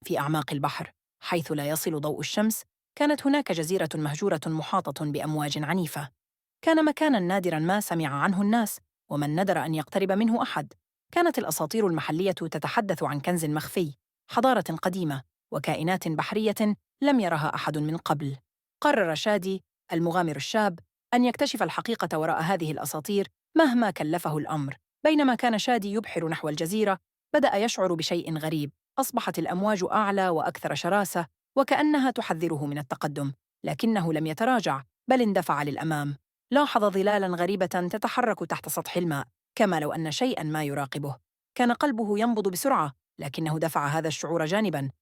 في أعماق البحر حيث لا يصل ضوء الشمس. كانت هناك جزيرة مهجورة محاطة بأمواج عنيفة. كان مكاناً نادراً ما سمع عنه الناس، ومن ندر أن يقترب منه أحد. كانت الأساطير المحلية تتحدث عن كنز مخفي، حضارة قديمة، وكائنات بحرية لم يرها أحد من قبل. قرر شادي، المغامر الشاب، أن يكتشف الحقيقة وراء هذه الأساطير مهما كلفه الأمر. بينما كان شادي يبحر نحو الجزيرة، بدأ يشعر بشيء غريب. أصبحت الأمواج أعلى وأكثر شراسة، وكأنها تحذره من التقدم. لكنه لم يتراجع، بل اندفع للأمام. لاحظ ظلالاً غريبة تتحرك تحت سطح الماء، كما لو أن شيئاً ما يراقبه. كان قلبه ينبض بسرعة، لكنه دفع هذا الشعور جانباً.